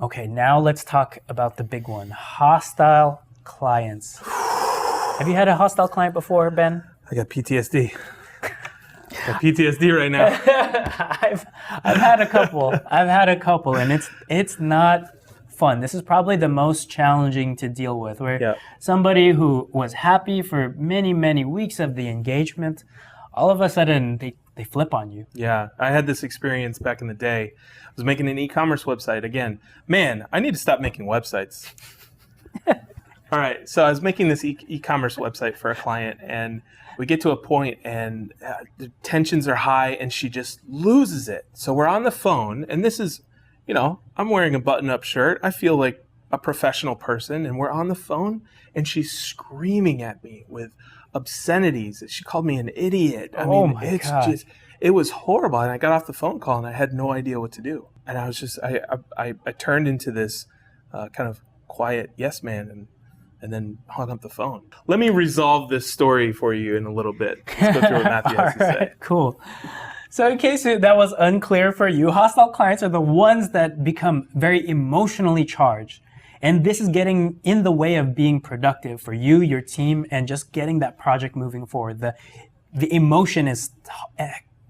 Okay, now let's talk about the big one, hostile clients. Have you had a hostile client before, Ben? I got PTSD. Got PTSD right now. I've had a couple, and it's not fun. This is probably the most challenging to deal with, where somebody who was happy for many, many weeks of the engagement, all of a sudden they flip on you. Yeah, I had this experience back in the day. I was making an e-commerce website. Again, man, I need to stop making websites. All right, so I was making this e-commerce website for a client, and we get to a point and the tensions are high and she just loses it. So we're on the phone, and this is, I'm wearing a button-up shirt. I feel like a professional person, and we're on the phone and she's screaming at me with obscenities. She called me an idiot. I mean, it's God. just, it was horrible. And I got off the phone call and I had no idea what to do. And I was just, I turned into this kind of quiet yes man and then hung up the phone. Let me resolve this story for you in a little bit. Let's go through what Matthew has to say. Cool. So in case that was unclear for you, hostile clients are the ones that become very emotionally charged. And this is getting in the way of being productive for you, your team, and just getting that project moving forward. The emotion is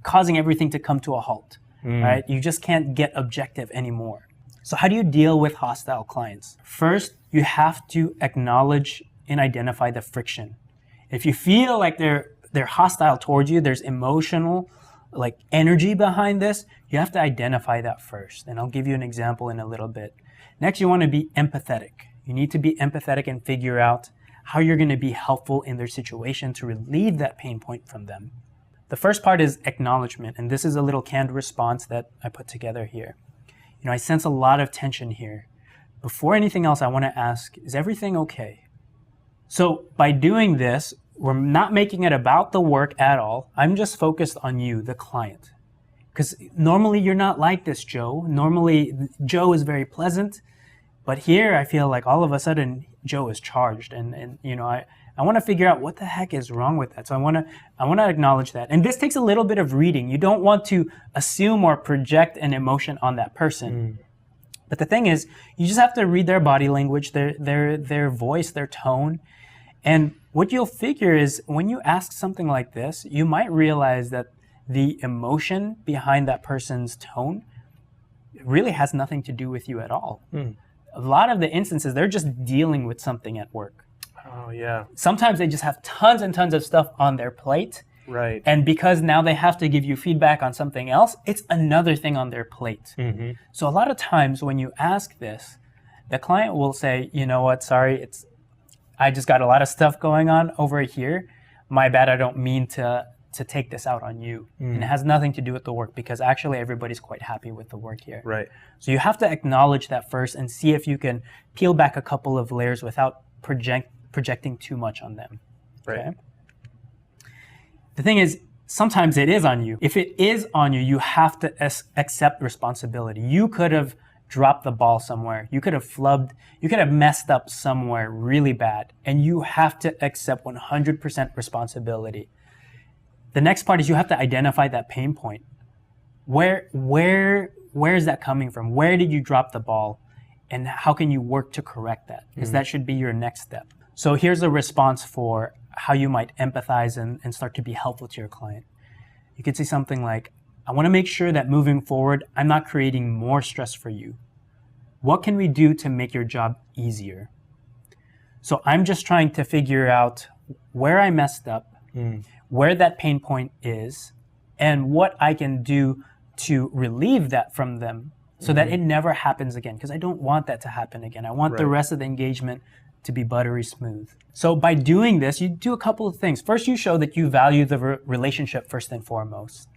causing everything to come to a halt, right? You just can't get objective anymore. So how do you deal with hostile clients? First, you have to acknowledge and identify the friction. If you feel like they're hostile towards you, there's emotional energy behind this, you have to identify that first. And I'll give you an example in a little bit. Next, you want to be empathetic. You need to be empathetic and figure out how you're going to be helpful in their situation to relieve that pain point from them. The first part is acknowledgement, and this is a little canned response that I put together here. I sense a lot of tension here. Before anything else, I want to ask, is everything okay? So by doing this, we're not making it about the work at all. I'm just focused on you, the client. Because normally you're not like this, Joe. Normally, Joe is very pleasant. But here, I feel like all of a sudden, Joe is charged. And I want to figure out what the heck is wrong with that. So I want to acknowledge that. And this takes a little bit of reading. You don't want to assume or project an emotion on that person. But the thing is, you just have to read their body language, their voice, their tone. And what you'll figure is when you ask something like this, you might realize that the emotion behind that person's tone really has nothing to do with you at all. A lot of the instances, they're just dealing with something at work. Oh, yeah. Sometimes they just have tons and tons of stuff on their plate. Right. And because now they have to give you feedback on something else, it's another thing on their plate. So a lot of times when you ask this, the client will say, you know what, sorry, I just got a lot of stuff going on over here. My bad, I don't mean to take this out on you. And it has nothing to do with the work because actually everybody's quite happy with the work here. Right. So you have to acknowledge that first and see if you can peel back a couple of layers without projecting too much on them. Right. Okay? The thing is, sometimes it is on you. If it is on you, you have to accept responsibility. You could have dropped the ball somewhere. You could have flubbed. You could have messed up somewhere really bad. And you have to accept 100% responsibility. The next part is you have to identify that pain point. Where is that coming from? Where did you drop the ball? And how can you work to correct that? Because that should be your next step. So here's a response for how you might empathize and start to be helpful to your client. You could say something like, I want to make sure that moving forward, I'm not creating more stress for you. What can we do to make your job easier? So I'm just trying to figure out where I messed up, where that pain point is, and what I can do to relieve that from them so that it never happens again. Because I don't want that to happen again. I want the rest of the engagement to be buttery smooth. So by doing this, you do a couple of things. First, you show that you value the relationship first and foremost.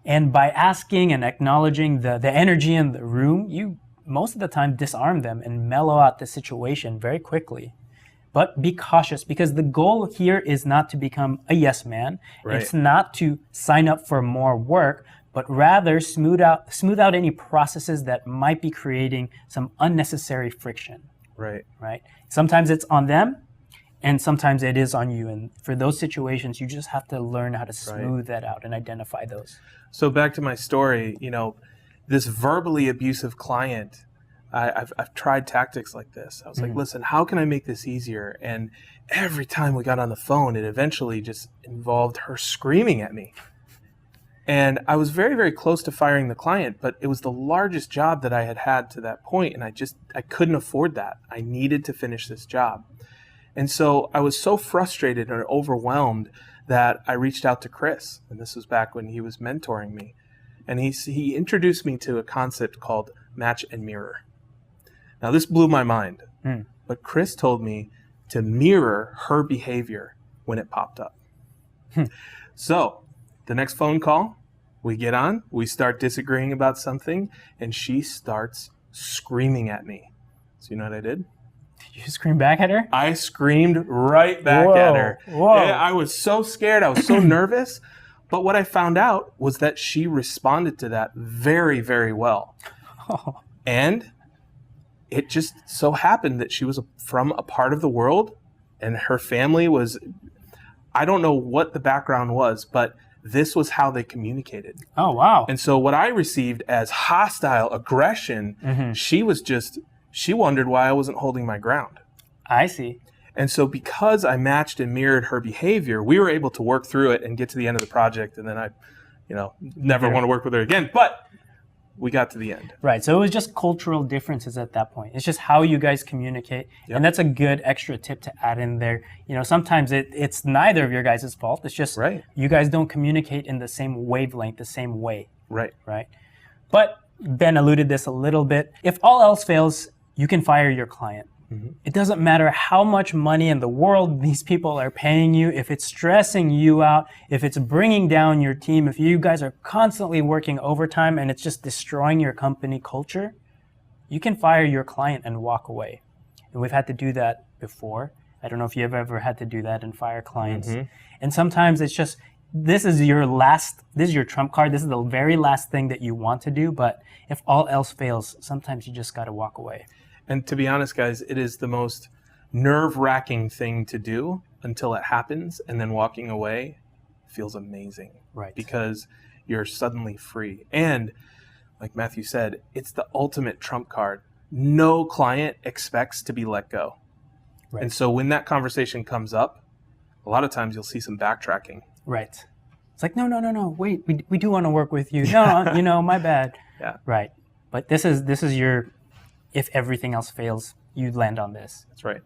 And by asking and acknowledging the energy in the room, you most of the time disarm them and mellow out the situation very quickly. But be cautious because the goal here is not to become a yes man. Right. It's not to sign up for more work, but rather smooth out any processes that might be creating some unnecessary friction. Right. Sometimes it's on them, and sometimes it is on you. And for those situations, you just have to learn how to smooth that out and identify those. So back to my story, this verbally abusive client, I've tried tactics like this. I was like, listen, how can I make this easier? And every time we got on the phone, it eventually just involved her screaming at me. And I was very, very close to firing the client, but it was the largest job that I had had to that point, and I couldn't afford that. I needed to finish this job. And so I was so frustrated and overwhelmed that I reached out to Chris, and this was back when he was mentoring me. And he introduced me to a concept called match and mirror. Now, this blew my mind, but Chris told me to mirror her behavior when it popped up. So the next phone call, we get on, we start disagreeing about something, and she starts screaming at me. So you know what I did? Did you scream back at her? I screamed right back at her. Whoa. And I was so scared. I was so nervous. But what I found out was that she responded to that very, very well. Oh. And it just so happened that she was from a part of the world, and her family was, I don't know what the background was, but this was how they communicated. Oh, wow. And so what I received as hostile aggression, she wondered why I wasn't holding my ground. I see. And so because I matched and mirrored her behavior, we were able to work through it and get to the end of the project. And then I, never want to work with her again. But we got to the end. Right. So it was just cultural differences at that point. It's just how you guys communicate. Yep. And that's a good extra tip to add in there. Sometimes it's neither of your guys' fault. It's just you guys don't communicate in the same wavelength, the same way. Right. Right. But Ben alluded this a little bit. If all else fails, you can fire your client. It doesn't matter how much money in the world these people are paying you. If it's stressing you out, if it's bringing down your team, if you guys are constantly working overtime and it's just destroying your company culture, you can fire your client and walk away. And we've had to do that before. I don't know if you've ever had to do that and fire clients. And sometimes it's just, this is your trump card. This is the very last thing that you want to do. But if all else fails, sometimes you just got to walk away. And to be honest, guys, it is the most nerve-wracking thing to do until it happens, and then walking away feels amazing. Right. Because you're suddenly free. And like Matthew said, it's the ultimate trump card. No client expects to be let go. Right. And so when that conversation comes up, a lot of times you'll see some backtracking. Right. It's like, no, wait, we do want to work with you. No, my bad. Yeah. Right. But this is your, if everything else fails, you land on this. That's right.